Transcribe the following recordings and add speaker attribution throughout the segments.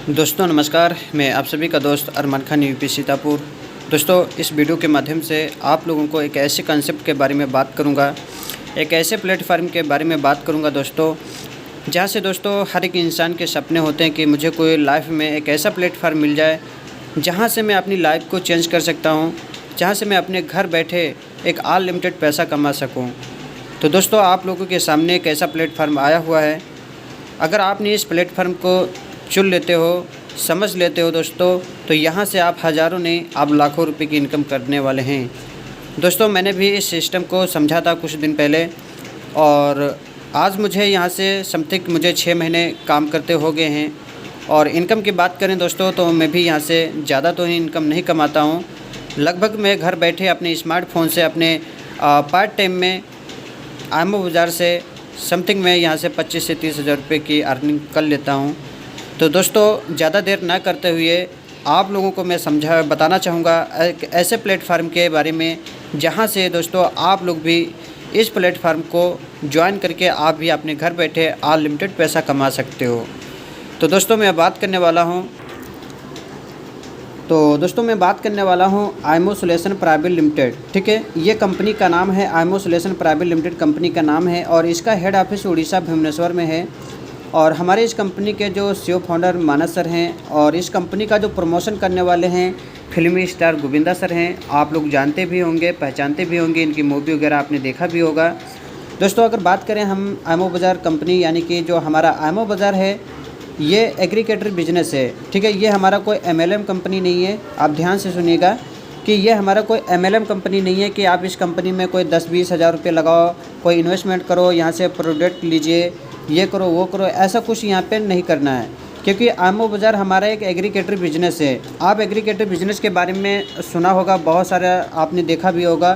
Speaker 1: दोस्तों नमस्कार, मैं आप सभी का दोस्त अरमान खान यूपी सीतापुर। दोस्तों इस वीडियो के माध्यम से आप लोगों को एक ऐसे कंसेप्ट के बारे में बात करूंगा, एक ऐसे प्लेटफार्म के बारे में बात करूंगा दोस्तों, जहां से दोस्तों हर एक इंसान के सपने होते हैं कि मुझे कोई लाइफ में एक ऐसा प्लेटफार्म मिल जाए जहां से मैं अपनी लाइफ को चेंज कर सकता हूं, जहां से मैं अपने घर बैठे एक अनलिमिटेड पैसा कमा सकूँ। तो दोस्तों आप लोगों के सामने एक ऐसा प्लेटफार्म आया हुआ है। अगर आपने इस प्लेटफार्म को चुन लेते हो, समझ लेते हो दोस्तों, तो यहाँ से आप हज़ारों नहीं, आप लाखों रुपए की इनकम करने वाले हैं। दोस्तों मैंने भी इस सिस्टम को समझा था कुछ दिन पहले, और आज मुझे यहाँ से समथिंग मुझे 6 महीने काम करते हो गए हैं। और इनकम की बात करें दोस्तों, तो मैं भी यहाँ से ज़्यादा तो ही इनकम नहीं कमाता हूँ। लगभग मैं घर बैठे अपने स्मार्टफोन से अपने पार्ट टाइम में आमो बाज़ार से समथिंग मैं यहाँ से 25 से 30 हज़ार रुपये की अर्निंग कर लेता हूँ। तो दोस्तों ज़्यादा देर ना करते हुए आप लोगों को मैं बताना चाहूँगा एक ऐसे प्लेटफार्म के बारे में, जहाँ से दोस्तों आप लोग भी इस प्लेटफार्म को ज्वाइन करके आप भी अपने घर बैठे अनलिमिटेड पैसा कमा सकते हो। तो दोस्तों मैं बात करने वाला हूँ आईमो सोल्यूशन प्राइवेट लिमिटेड। ठीक है, ये कंपनी का नाम है, IMO solution private limited company का नाम है, और इसका हेड ऑफिस उड़ीसा भुवनेश्वर में है। और हमारे इस कंपनी के जो सीईओ फाउंडर मानस सर हैं, और इस कंपनी का जो प्रमोशन करने वाले हैं फिल्मी स्टार गोविंदा सर हैं। आप लोग जानते भी होंगे, पहचानते भी होंगे, इनकी मूवी वगैरह आपने देखा भी होगा। दोस्तों अगर बात करें हम आईमो बाज़ार कंपनी, यानी कि जो हमारा आईमो बाज़ार है, ये एग्रीगेटर बिजनेस है। ठीक है, ये हमारा कोई एमएलएम कंपनी नहीं है। आप ध्यान से सुनिएगा कि ये हमारा कोई एमएलएम कंपनी नहीं है कि आप इस कंपनी में कोई 10-20 हज़ार रुपये लगाओ, कोई इन्वेस्टमेंट करो, यहाँ से प्रोडक्ट लीजिए, ये करो वो करो, ऐसा कुछ यहाँ पे नहीं करना है। क्योंकि आईमो बाज़ार हमारा एक एग्रीगेटर बिजनेस है। आप एग्रीगेटर बिजनेस के बारे में सुना होगा, बहुत सारा आपने देखा भी होगा,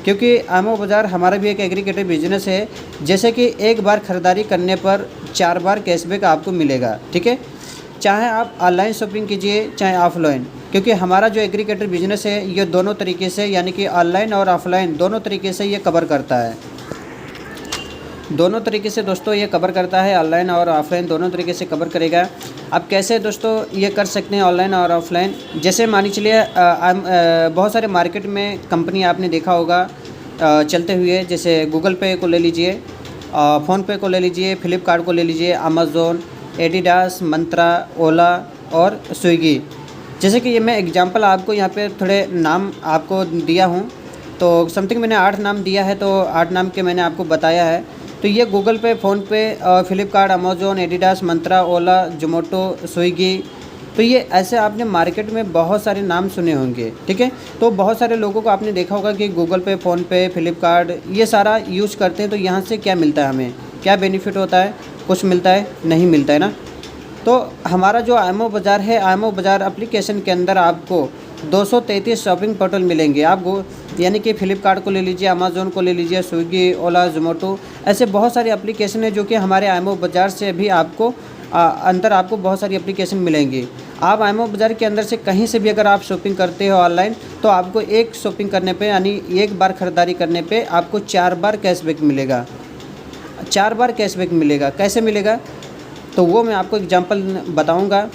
Speaker 1: क्योंकि आईमो बाज़ार हमारा भी एक एग्रीगेटर बिजनेस है। जैसे कि एक बार ख़रीदारी करने पर 4 बार कैशबैक आपको मिलेगा। ठीक है, चाहे आप ऑनलाइन शॉपिंग कीजिए चाहे ऑफलाइन, क्योंकि हमारा जो एग्रीगेटर बिजनेस है ये दोनों तरीके से, यानी कि ऑनलाइन और ऑफलाइन दोनों तरीके से ये कवर करता है। दोनों तरीके से दोस्तों ये कवर करता है, ऑनलाइन और ऑफलाइन दोनों तरीके से कवर करेगा। अब कैसे दोस्तों ये कर सकते हैं ऑनलाइन और ऑफलाइन, जैसे मान चलिए बहुत सारे मार्केट में कंपनी आपने देखा होगा चलते हुए, जैसे गूगल पे को ले लीजिए, फ़ोनपे को ले लीजिए, फ्लिपकार्ट को ले लीजिए, अमेज़ोन, एडिडास, मंत्रा, ओला और स्विगी। जैसे कि ये मैं एग्जांपल आपको यहाँ पे थोड़े नाम आपको दिया हूँ, तो समथिंग मैंने 8 नाम दिया है, तो 8 नाम के मैंने आपको बताया है। तो ये गूगल पे, फ़ोनपे, फ्लिपकार्ट, अमेज़ोन, एडिडास, मंत्रा, ओला, जोमेटो, स्विगी, तो ये ऐसे आपने मार्केट में बहुत सारे नाम सुने होंगे। ठीक है, तो बहुत सारे लोगों को आपने देखा होगा कि गूगल पे, फ़ोनपे, फ्लिपकार्ट ये सारा यूज़ करते हैं। तो यहाँ से क्या मिलता है, हमें क्या बेनिफिट होता है? कुछ मिलता है? नहीं मिलता है ना। तो हमारा जो आईमो बाज़ार है, आईमो बाज़ार एप्लीकेशन के अंदर आपको 233 शॉपिंग पोर्टल मिलेंगे। आप यानी कि फ्लिपकार्ट को ले लीजिए, अमेज़ोन को ले लीजिए, स्विगी, ओला, जोमेटो, ऐसे बहुत सारी एप्लीकेशन है जो कि हमारे आईमो बाज़ार से भी आपको अंदर आपको बहुत सारी एप्लीकेशन मिलेंगी। आप आईमो बाज़ार के अंदर से कहीं से भी अगर आप शॉपिंग करते हो ऑनलाइन, तो आपको एक शॉपिंग करने पे, यानी एक बार ख़रीदारी करने पे आपको 4 बार कैशबैक मिलेगा। 4 बार कैशबैक मिलेगा। कैसे मिलेगा तो वो मैं आपको एग्जांपल बताऊंगा,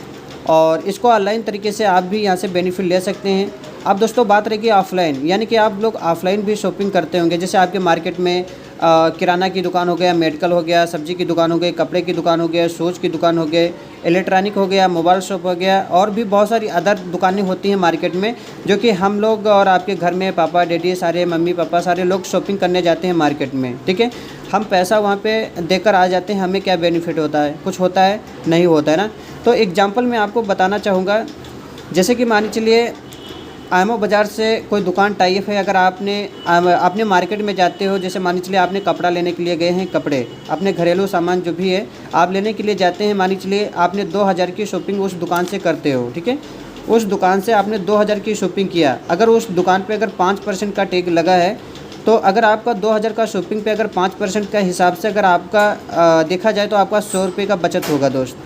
Speaker 1: और इसको ऑनलाइन तरीके से आप भी यहाँ से बेनिफिट ले सकते हैं। अब दोस्तों बात रही ऑफ़लाइन, यानी कि आप लोग ऑफ़लाइन भी शॉपिंग करते होंगे। जैसे आपके मार्केट में किराना की दुकान हो गया, मेडिकल हो गया, सब्जी की दुकान हो गई, कपड़े की दुकान हो गया, शूज़ की दुकान हो गए, इलेक्ट्रॉनिक हो गया, मोबाइल शॉप हो गया, और भी बहुत सारी अदर दुकानें होती हैं मार्केट में, जो कि हम लोग और आपके घर में पापा डैडी सारे, मम्मी पापा सारे लोग शॉपिंग करने जाते हैं मार्केट में। ठीक है, हम पैसा वहाँ पे देकर आ जाते हैं, हमें क्या बेनिफिट होता है? कुछ होता है? नहीं होता है ना। तो एग्जांपल मैं आपको बताना चाहूँगा, जैसे कि मान चलिए आईमो बाज़ार से कोई दुकान टाइप है। अगर आपने मार्केट में जाते हो, जैसे मान चलिए आपने कपड़ा लेने के लिए गए हैं, कपड़े, अपने घरेलू सामान जो भी है आप लेने के लिए जाते हैं, मान चलिए आपने 2000 की शॉपिंग उस दुकान से करते हो। ठीक है, उस दुकान से आपने 2000 की शॉपिंग किया। अगर उस दुकान पे अगर 5% का टैग लगा है, तो अगर आपका 2000 का शॉपिंग पे अगर 5% का हिसाब से अगर आपका देखा जाए तो आपका 100 रुपये का बचत होगा दोस्त।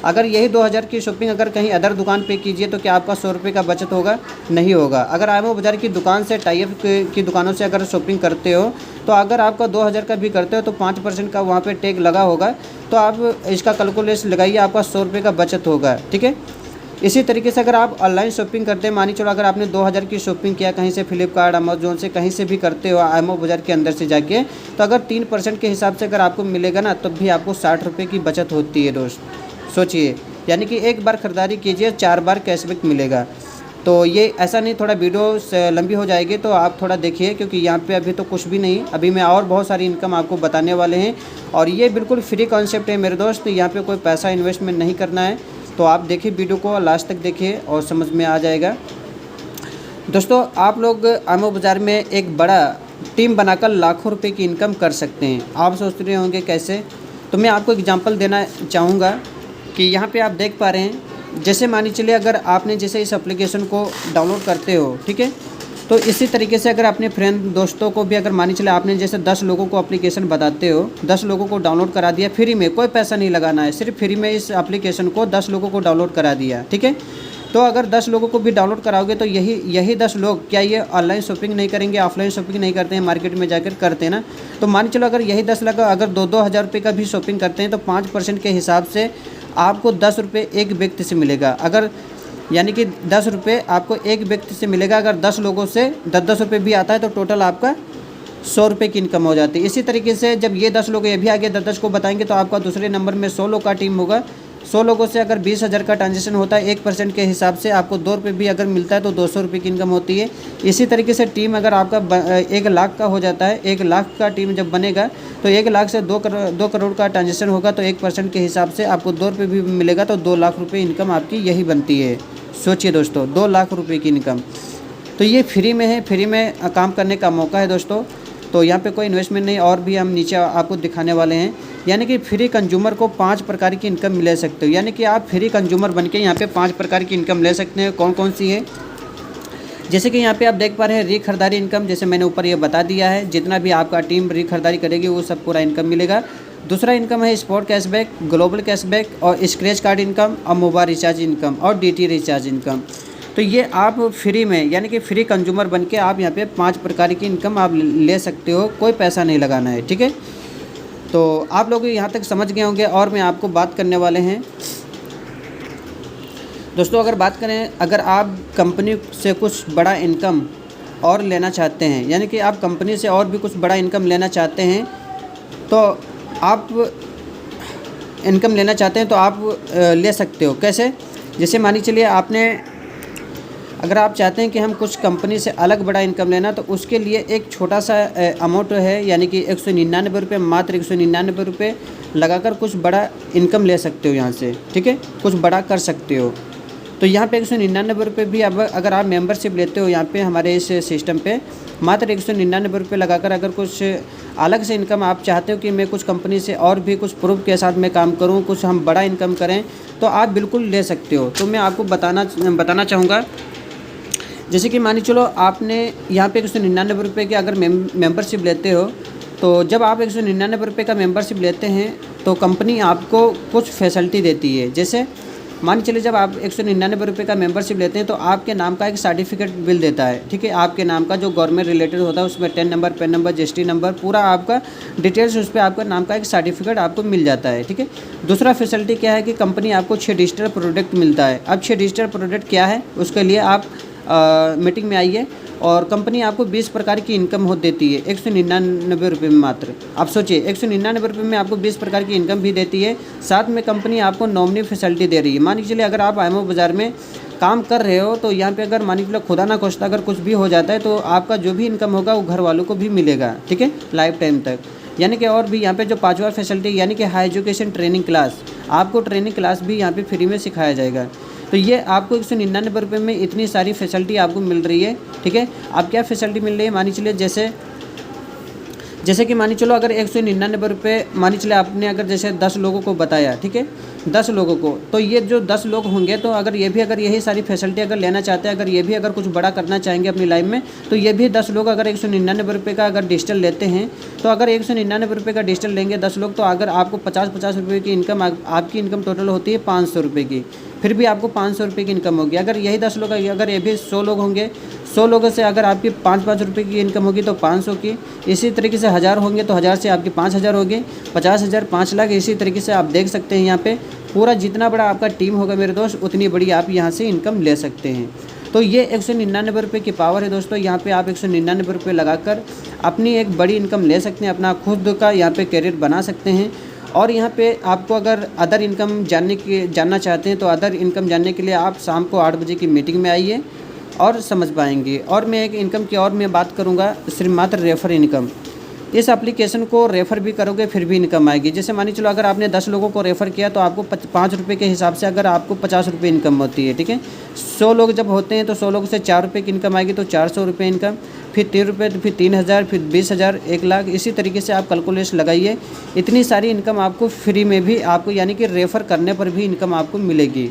Speaker 1: अगर यही 2000 की शॉपिंग अगर कहीं अदर दुकान पे कीजिए तो क्या आपका 100 रुपये का बचत होगा? नहीं होगा। अगर आईएमओ बाज़ार की दुकान से टाई अप की दुकानों से अगर शॉपिंग करते हो तो अगर आपका 2000 का भी करते हो तो 5% का वहाँ पे टैग लगा होगा, तो आप इसका कैलकुलेशन लगाइए, आपका 100 रुपये का बचत होगा। ठीक है। इसी तरीके से अगर आप ऑनलाइन शॉपिंग करते हैं, मानिए चलो अगर आपने 2000 की शॉपिंग किया कहीं से, फ्लिपकार्ट, अमेज़न से, कहीं से भी करते हो आईएमओ बाज़ार के अंदर से जाके, तो अगर 3% के हिसाब से अगर आपको मिलेगा ना, तब भी आपको 60 रुपये की बचत होती है दोस्त। सोचिए, यानी कि एक बार ख़रीदारी कीजिए 4 बार कैशबैक मिलेगा। तो ये ऐसा नहीं, थोड़ा वीडियो लंबी हो जाएगी तो आप थोड़ा देखिए, क्योंकि यहाँ पे अभी तो कुछ भी नहीं, अभी मैं और बहुत सारी इनकम आपको बताने वाले हैं और ये बिल्कुल फ्री कॉन्सेप्ट है मेरे दोस्त। यहाँ पे कोई पैसा इन्वेस्टमेंट नहीं करना है। तो आप देखिए वीडियो को लास्ट तक देखिए और समझ में आ जाएगा। दोस्तों, आप लोग आईएमओ बाज़ार में एक बड़ा टीम बनाकर लाखों रुपए की इनकम कर सकते हैं। आप सोच रहे होंगे कैसे, तो मैं आपको एग्जांपल देना चाहूँगा कि यहाँ पे आप देख पा रहे हैं, जैसे मानिए चलिए अगर आपने जैसे इस एप्लीकेशन को डाउनलोड करते हो, ठीक है, तो इसी तरीके से अगर अपने फ्रेंड दोस्तों को भी अगर मानिए चले आपने जैसे 10 लोगों को एप्लीकेशन बताते हो, 10 लोगों को डाउनलोड करा दिया फ्री में, कोई पैसा नहीं लगाना है, सिर्फ फ्री में इस एप्लीकेशन को 10 लोगों को डाउनलोड करा दिया। ठीक है। तो अगर 10 लोगों को भी डाउनलोड कराओगे तो यही 10 लोग क्या ये ऑनलाइन शॉपिंग नहीं करेंगे, ऑफलाइन शॉपिंग नहीं करते हैं, मार्केट में जाकर करते हैं ना। तो मान चलो अगर यही 10 लोग अगर 2-2 हज़ार रुपये का भी शॉपिंग करते हैं तो 5% के हिसाब से आपको 10 रुपये एक व्यक्ति से मिलेगा। अगर यानी कि 10 रुपये आपको एक व्यक्ति से मिलेगा। अगर 10 लोगों से 10-10 रुपये भी आता है तो टोटल आपका 100 रुपये की इनकम हो जाती है। इसी तरीके से जब ये 10 लोग ये भी आगे 10-10 को बताएंगे तो आपका दूसरे नंबर में 100 लोग का टीम होगा। 100 लोगों से अगर 20,000 का ट्रांजेक्शन होता है, 1% के हिसाब से आपको 2 रुपये भी अगर मिलता है तो 200 रुपये की इनकम होती है। इसी तरीके से टीम अगर आपका 1 लाख का हो जाता है, 1 लाख का टीम जब बनेगा तो 1 लाख से 2 करोड़ का ट्रांजेक्शन होगा तो 1% के हिसाब से आपको 2 रुपये भी मिलेगा तो 2 लाख रुपये इनकम आपकी यही बनती है। सोचिए दोस्तों, 2 लाख रुपए की इनकम, तो ये फ्री में है, फ्री में काम करने का मौका है दोस्तों। तो यहाँ पे कोई इन्वेस्टमेंट नहीं, और भी हम नीचे आपको दिखाने वाले हैं। यानी कि फ्री कंज्यूमर को 5 प्रकार की इनकम ले सकते हो। यानी कि आप फ्री कंज्यूमर बनके यहाँ पे 5 प्रकार की इनकम ले सकते हैं। कौन कौन सी है, जैसे कि यहाँ पे आप देख पा रहे हैं री खरीदारी इनकम, जैसे मैंने ऊपर ये बता दिया है, जितना भी आपका टीम री खरीदारी करेगी वो सब पूरा इनकम मिलेगा। दूसरा इनकम है स्पॉट कैशबैक, ग्लोबल कैशबैक और स्क्रैच कार्ड इनकम और मोबाइल रिचार्ज इनकम और डीटी रिचार्ज इनकम। तो ये आप फ्री में यानी कि फ्री कंज्यूमर बनके आप यहाँ पे 5 प्रकार की इनकम आप ले सकते हो, कोई पैसा नहीं लगाना है। ठीक है। तो आप लोग यहाँ तक समझ गए होंगे और मैं आपको बात करने वाले हैं दोस्तों। अगर बात करें, अगर आप कंपनी से कुछ बड़ा इनकम और लेना चाहते हैं, यानी कि आप कंपनी से और भी कुछ बड़ा इनकम लेना चाहते हैं, तो आप इनकम लेना चाहते हैं तो आप ले सकते हो। कैसे, जैसे मानिए चलिए आपने, अगर आप चाहते हैं कि हम कुछ कंपनी से अलग बड़ा इनकम लेना, तो उसके लिए एक छोटा सा अमाउंट है, यानी कि 199 रुपये, मात्र 199 रुपये लगाकर कुछ बड़ा इनकम ले सकते हो यहाँ से। ठीक है, कुछ बड़ा कर सकते हो। तो यहाँ पे 199 रुपये भी अब अगर आप मेंबरशिप लेते हो यहाँ पे हमारे इस सिस्टम पे, मात्र 199 रुपये लगाकर अगर कुछ अलग से इनकम आप चाहते हो कि मैं कुछ कंपनी से और भी कुछ प्रूफ के साथ मैं काम करूँ, कुछ हम बड़ा इनकम करें, तो आप बिल्कुल ले सकते हो। तो मैं आपको बताना चाहूँगा, जैसे कि मानिए चलो आपने यहाँ पे 199 रुपये की अगर मेंबरशिप लेते हो, तो जब आप 199 रुपये का मेंबरशिप लेते हैं तो कंपनी आपको कुछ फैसिलिटी देती है। जैसे मान चलिए जब आप 199 रुपये का मेंबरशिप लेते हैं तो आपके नाम का एक सर्टिफिकेट बिल देता है। ठीक है, आपके नाम का जो गवर्नमेंट रिलेटेड होता है उसमें 10 number, pan number, GST number, पूरा आपका डिटेल्स, उस पर आपका नाम का एक सर्टिफिकेट आपको मिल जाता है। ठीक है। दूसरा फैसिलिटी क्या है कि कंपनी आपको 6 डिजिटल प्रोडक्ट मिलता है। अब 6 डिजिटल प्रोडक्ट क्या है, उसके लिए आप मीटिंग में आइए और कंपनी आपको 20 प्रकार की इनकम हो देती है 199 रुपये में मात्र। आप सोचिए 199 रुपये में आपको 20 प्रकार की इनकम भी देती है, साथ में कंपनी आपको नॉमिनी फैसिलिटी दे रही है। मान के चलिए अगर आप आईएमओ बाज़ार में काम कर रहे हो तो यहाँ पे अगर मान के चलिए खुदा ना खुदा अगर कुछ भी हो जाता है तो आपका जो भी इनकम होगा वो घर वालों को भी मिलेगा। ठीक है, लाइफ टाइम तक। यानी कि और भी यहाँ पे जो 5वां फैसिलिटी यानी कि हाई एजुकेशन ट्रेनिंग क्लास, आपको ट्रेनिंग क्लास भी यहाँ पे फ्री में सिखाया जाएगा। तो ये आपको 199 रुपये में इतनी सारी फैसिलिटी आपको मिल रही है। ठीक है, आप क्या फैसिलिटी मिल रही है, मानिए चलिए जैसे कि मानिए चलो अगर 199 रुपये, मानिए चलिए आपने अगर जैसे 10 लोगों को बताया, ठीक है, 10 लोगों को, तो ये जो 10 लोग होंगे तो अगर ये भी अगर यही सारी फैसिलिटी अगर लेना चाहते हैं, अगर ये भी अगर कुछ बड़ा करना चाहेंगे अपनी लाइफ में, तो ये भी 10 लोग अगर 199 रुपये का अगर डिजिटल लेते हैं, तो अगर 199 रुपये का डिजिटल लेंगे 10 लोग, तो अगर आपको 50-50 रुपये की इनकम, आपकी इनकम टोटल होती है 500 रुपये की, फिर भी आपको 500 रुपये की इनकम होगी। अगर यही 10 लोग, अगर ये भी 100 लोग होंगे, 100 लोगों से अगर आपकी 5-5 रुपये की इनकम होगी तो 500 की, इसी तरीके से 1000 होंगे तो 1000 से आपकी 5000 होगी, 50,000 5 लाख। इसी तरीके से आप देख सकते हैं यहाँ पे पूरा जितना बड़ा आपका टीम होगा मेरे दोस्त, उतनी बड़ी आप यहाँ से इनकम ले सकते हैं। तो ये 199 रुपये की पावर है दोस्तों। यहाँ पे आप 199 रुपये लगाकर अपनी एक बड़ी इनकम ले सकते हैं, अपना खुद का यहाँ पे करियर बना सकते हैं। और यहाँ पे आपको अगर अदर इनकम जानना चाहते हैं, तो अदर इनकम जानने के लिए आप शाम को 8 बजे की मीटिंग में आइए और समझ पाएंगे। और मैं एक इनकम की और मैं बात करूँगा, सिर्फ मात्र रेफ़र इनकम। इस एप्लीकेशन को रेफ़र भी करोगे फिर भी इनकम आएगी। जैसे मानिए चलो अगर आपने 10 लोगों को रेफ़र किया तो आपको 5 रुपये के हिसाब से अगर आपको 50 रुपये इनकम होती है, ठीक है। 100 लोग जब होते हैं तो 100 लोगों से 4 रुपये की इनकम आएगी, तो 400 रुपये इनकम, फिर 3 रुपये, फिर 3000, फिर 20,000, 1 लाख। इसी तरीके से आप कैलकुलेशन लगाइए, इतनी सारी इनकम आपको फ्री में भी आपको यानी कि रेफ़र करने पर भी इनकम आपको मिलेगी।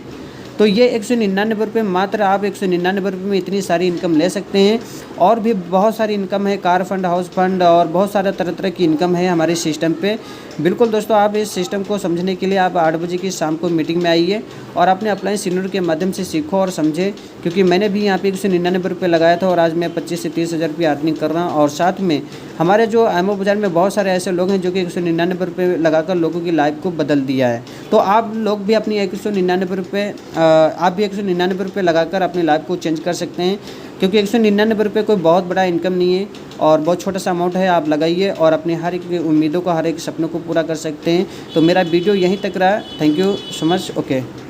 Speaker 1: तो ये 199 रुपये, मात्र आप 199 रुपये में इतनी सारी इनकम ले सकते हैं। और भी बहुत सारी इनकम है, कार फंड, हाउस फंड और बहुत सारे तरह तरह की इनकम है हमारे सिस्टम पे। बिल्कुल दोस्तों, आप इस सिस्टम को समझने के लिए आप 8 बजे की शाम को मीटिंग में आइए और अपने अपलाइन सीनियर के माध्यम से सीखो और समझे। क्योंकि मैंने भी यहाँ पे 199 रुपये लगाया था और आज मैं 25 से 30,000 रुपये अर्निंग कर रहा हूँ। और साथ में हमारे जो आईएमओ बाज़ार में बहुत सारे ऐसे लोग हैं जो कि 199 रुपये लगाकर लोगों की लाइफ को बदल दिया है। तो आप लोग भी अपनी 199 रुपये आप भी 199 रुपये लगाकर अपनी लाइफ को चेंज कर सकते हैं। क्योंकि 199 रुपये कोई बहुत बड़ा इनकम नहीं है और बहुत छोटा सा अमाउंट है। आप लगाइए और अपने हर एक उम्मीदों को, हर एक सपनों को पूरा कर सकते हैं। तो मेरा वीडियो यहीं तक रहा। Thank you so much. Okay.